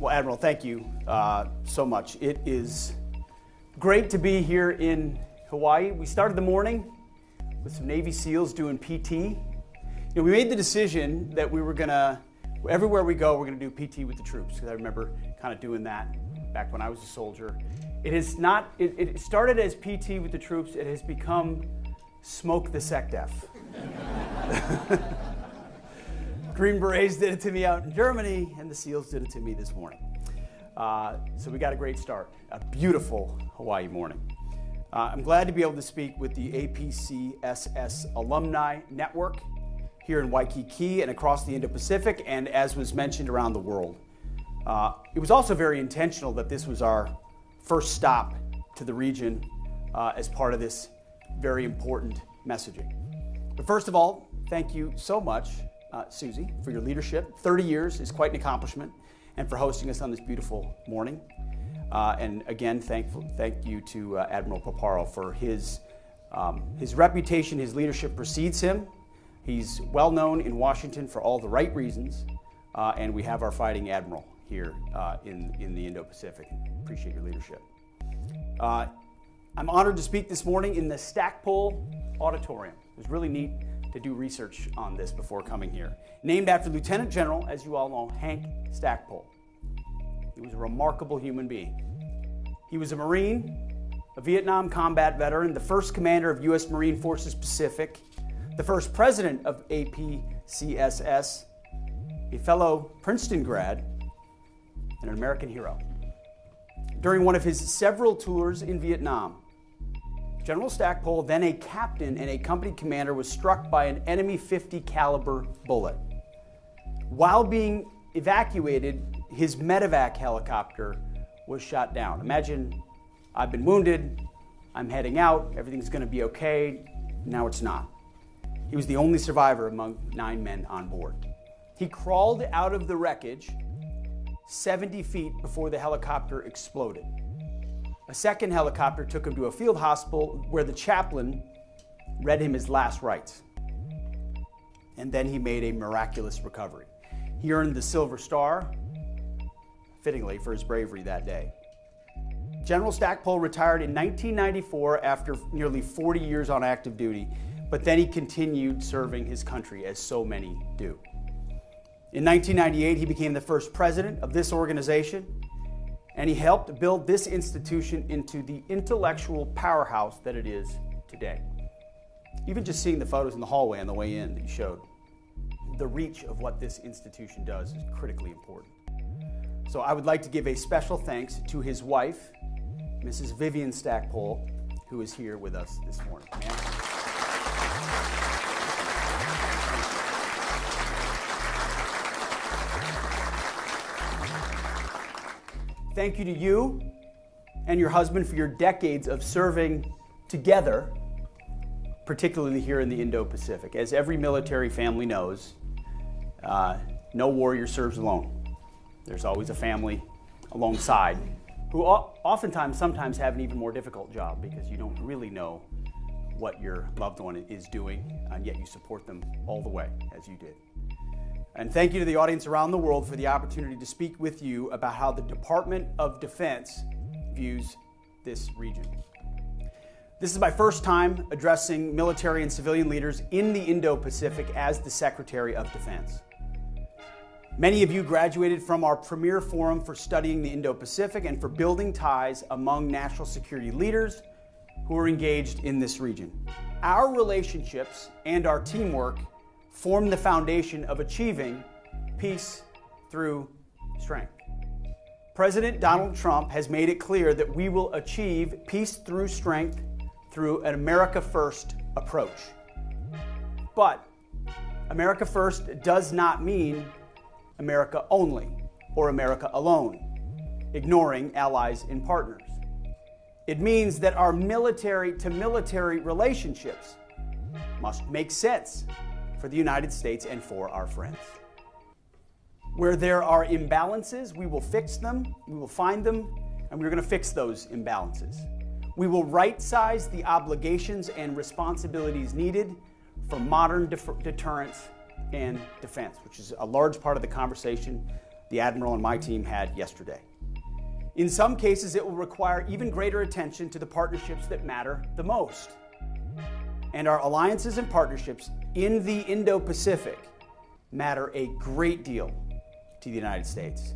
Well, Admiral, thank you so much. It is great to be here in Hawaii. We started the morning with some Navy SEALs doing PT. We made the decision that we were gonna, everywhere we go, we're gonna do PT with the troops, because I remember kind of doing that back when I was a soldier. It started as PT with the troops. It has become Smoke the SecDef. Green Berets did it to me out in Germany, and the SEALs did it to me this morning. So we got a great start. A beautiful Hawaii morning. I'm glad to be able to speak with the APCSS Alumni Network here in Waikiki and across the Indo-Pacific, and as was mentioned, around the world. It was also very intentional that this was our first stop to the region as part of this very important messaging. But first of all, thank you so much, Susie, for your leadership. 30 years is quite an accomplishment, and for hosting us on this beautiful morning. And again, thank you to Admiral Paparo for his reputation. His leadership precedes him. He's well known in Washington for all the right reasons, and we have our fighting admiral here in the Indo-Pacific. Appreciate your leadership. I'm honored to speak this morning in the Stackpole Auditorium. It was really neat to do research on this before coming here. Named after Lieutenant General, as you all know, Hank Stackpole. He was a remarkable human being. He was a Marine, a Vietnam combat veteran, the first commander of U.S. Marine Forces Pacific, the first president of APCSS, a fellow Princeton grad, and an American hero. During one of his several tours in Vietnam, General Stackpole, then a captain and a company commander, was struck by an enemy .50 caliber bullet. While being evacuated, his medevac helicopter was shot down. Imagine, I've been wounded, I'm heading out, everything's gonna be okay. Now it's not. He was the only survivor among 9 men on board. He crawled out of the wreckage 70 feet before the helicopter exploded. A second helicopter took him to a field hospital where the chaplain read him his last rites. And then he made a miraculous recovery. He earned the Silver Star, fittingly, for his bravery that day. General Stackpole retired in 1994 after nearly 40 years on active duty, but then he continued serving his country, as so many do. In 1998, he became the first president of this organization, and he helped build this institution into the intellectual powerhouse that it is today. Even just seeing the photos in the hallway on the way in that you showed, the reach of what this institution does is critically important. So I would like to give a special thanks to his wife, Mrs. Vivian Stackpole, who is here with us this morning. Ma'am. Thank you to you and your husband for your decades of serving together, particularly here in the Indo-Pacific. As every military family knows, no warrior serves alone. There's always a family alongside who sometimes have an even more difficult job, because you don't really know what your loved one is doing, and yet you support them all the way, as you did. And thank you to the audience around the world for the opportunity to speak with you about how the Department of Defense views this region. This is my first time addressing military and civilian leaders in the Indo-Pacific as the Secretary of Defense. Many of you graduated from our premier forum for studying the Indo-Pacific and for building ties among national security leaders who are engaged in this region. Our relationships and our teamwork form the foundation of achieving peace through strength. President Donald Trump has made it clear that we will achieve peace through strength through an America First approach. But America First does not mean America only or America alone, ignoring allies and partners. It means that our military-to-military relationships must make sense for the United States and for our friends. Where there are imbalances, we will fix them, we will find them, and we're going to fix those imbalances. We will right-size the obligations and responsibilities needed for modern deterrence and defense, which is a large part of the conversation the Admiral and my team had yesterday. In some cases, it will require even greater attention to the partnerships that matter the most. And our alliances and partnerships in the Indo-Pacific matter a great deal to the United States.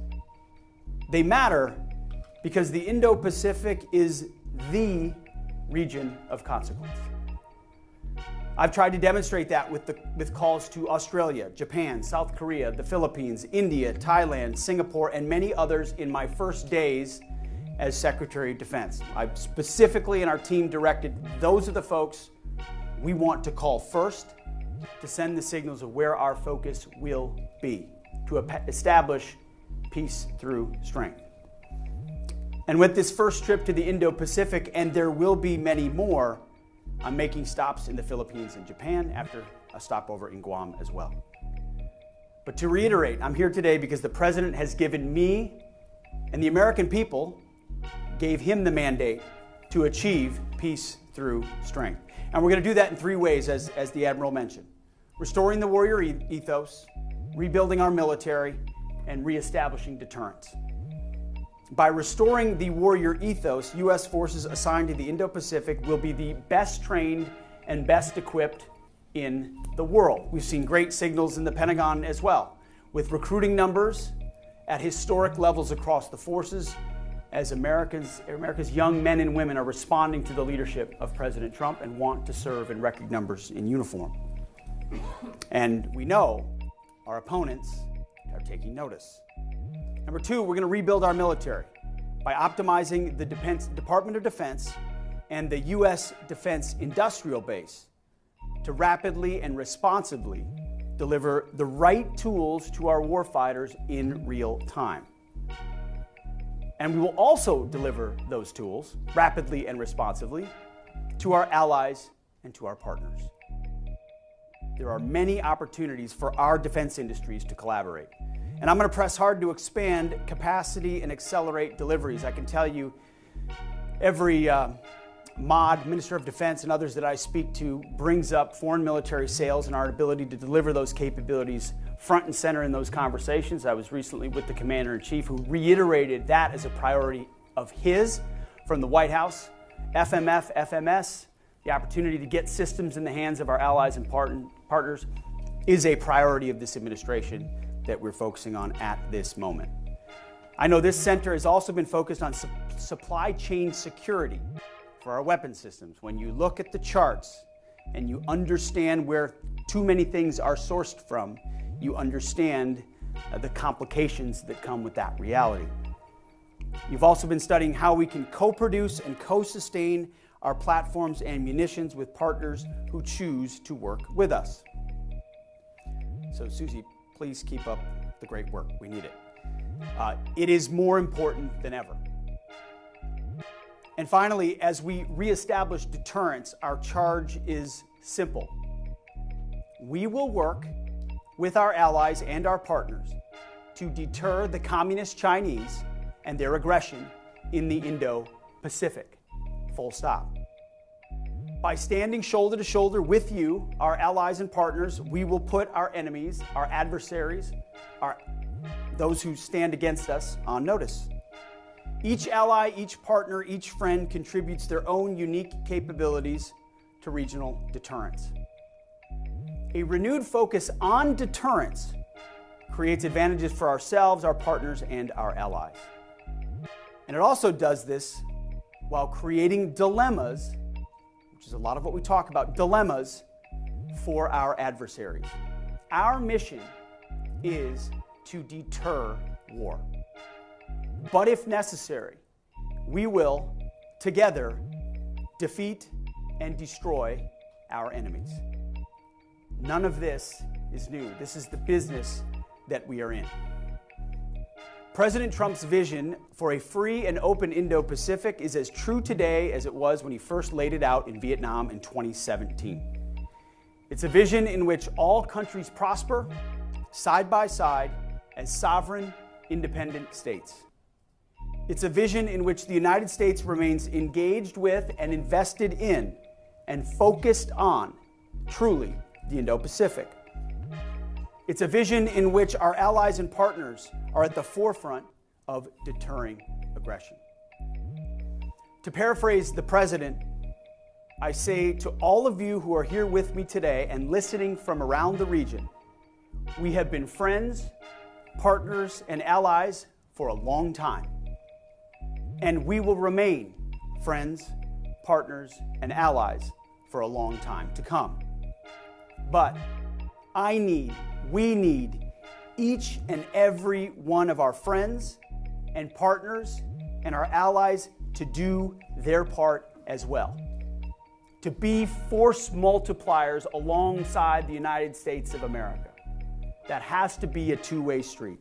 They matter because the Indo-Pacific is the region of consequence. I've tried to demonstrate that with calls to Australia, Japan, South Korea, the Philippines, India, Thailand, Singapore, and many others in my first days as Secretary of Defense. I specifically, and our team directed, those are the folks we want to call first to send the signals of where our focus will be, to establish peace through strength. And with this first trip to the Indo-Pacific, and there will be many more, I'm making stops in the Philippines and Japan after a stopover in Guam as well. But to reiterate, I'm here today because the President has given me, and the American people gave him the mandate to achieve peace through strength. And we're going to do that in three ways, as the Admiral mentioned. Restoring the warrior ethos, rebuilding our military, and reestablishing deterrence. By restoring the warrior ethos, U.S. forces assigned to the Indo-Pacific will be the best trained and best equipped in the world. We've seen great signals in the Pentagon as well, with recruiting numbers at historic levels across the forces, as America's young men and women are responding to the leadership of President Trump and want to serve in record numbers in uniform. And we know our opponents are taking notice. Number two, we're going to rebuild our military by optimizing the Department of Defense and the U.S. Defense Industrial Base to rapidly and responsibly deliver the right tools to our warfighters in real time. And we will also deliver those tools rapidly and responsively to our allies and to our partners. There are many opportunities for our defense industries to collaborate. And I'm going to press hard to expand capacity and accelerate deliveries. I can tell you every Minister of Defense and others that I speak to brings up foreign military sales and our ability to deliver those capabilities front and center in those conversations. I was recently with the Commander-in-Chief who reiterated that as a priority of his from the White House. FMF, FMS, the opportunity to get systems in the hands of our allies and partners is a priority of this administration that we're focusing on at this moment. I know this center has also been focused on supply chain security for our weapon systems. When you look at the charts and you understand where too many things are sourced from, you understand the complications that come with that reality. You've also been studying how we can co-produce and co-sustain our platforms and munitions with partners who choose to work with us. So, Susie, please keep up the great work. We need it. It is more important than ever. And finally, as we reestablish deterrence, our charge is simple. We will work with our allies and our partners to deter the Communist Chinese and their aggression in the Indo-Pacific. Full stop. By standing shoulder to shoulder with you, our allies and partners, we will put our enemies, our adversaries, those who stand against us on notice. Each ally, each partner, each friend contributes their own unique capabilities to regional deterrence. A renewed focus on deterrence creates advantages for ourselves, our partners, and our allies. And it also does this while creating dilemmas, which is a lot of what we talk about, dilemmas for our adversaries. Our mission is to deter war. But if necessary, we will, together, defeat and destroy our enemies. None of this is new. This is the business that we are in. President Trump's vision for a free and open Indo-Pacific is as true today as it was when he first laid it out in Vietnam in 2017. It's a vision in which all countries prosper side by side as sovereign, independent states. It's a vision in which the United States remains engaged with and invested in and focused on, truly, the Indo-Pacific. It's a vision in which our allies and partners are at the forefront of deterring aggression. To paraphrase the president, I say to all of you who are here with me today and listening from around the region, we have been friends, partners, and allies for a long time. And we will remain friends, partners, and allies for a long time to come. But we need each and every one of our friends and partners and our allies to do their part as well. To be force multipliers alongside the United States of America. That has to be a two-way street.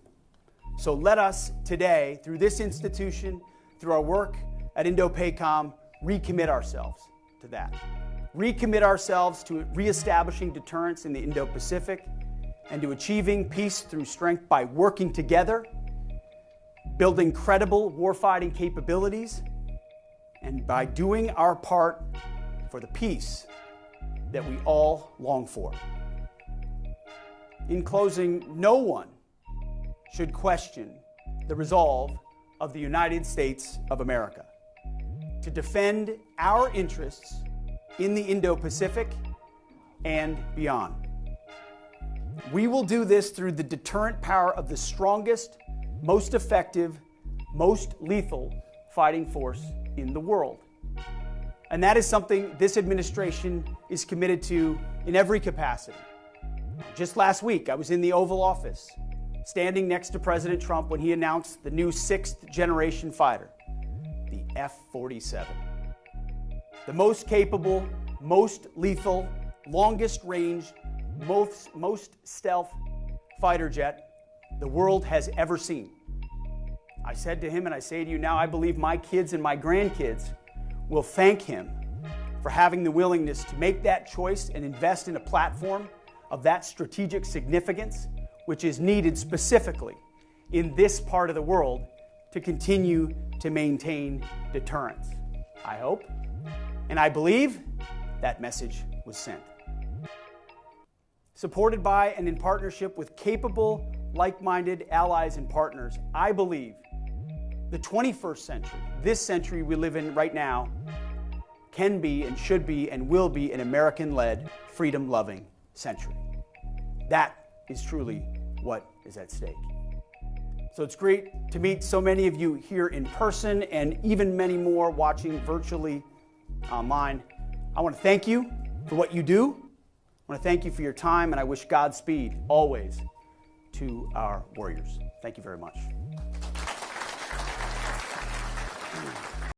So let us today, through this institution, through our work at INDOPACOM, recommit ourselves to that. Recommit ourselves to reestablishing deterrence in the Indo-Pacific and to achieving peace through strength by working together, building credible warfighting capabilities, and by doing our part for the peace that we all long for. In closing, no one should question the resolve of the United States of America to defend our interests in the Indo-Pacific and beyond. We will do this through the deterrent power of the strongest, most effective, most lethal fighting force in the world. And that is something this administration is committed to in every capacity. Just last week, I was in the Oval Office, standing next to President Trump when he announced the new sixth-generation fighter, the F-47. The most capable, most lethal, longest range, most stealth fighter jet the world has ever seen. I said to him, and I say to you now, I believe my kids and my grandkids will thank him for having the willingness to make that choice and invest in a platform of that strategic significance, which is needed specifically in this part of the world to continue to maintain deterrence. I hope, and I believe, that message was sent. Supported by and in partnership with capable, like-minded allies and partners, I believe the 21st century, this century we live in right now, can be and should be and will be an American-led, freedom-loving century. That is truly what is at stake. So it's great to meet so many of you here in person and even many more watching virtually online. I want to thank you for what you do. I want to thank you for your time, and I wish Godspeed always to our warriors. Thank you very much.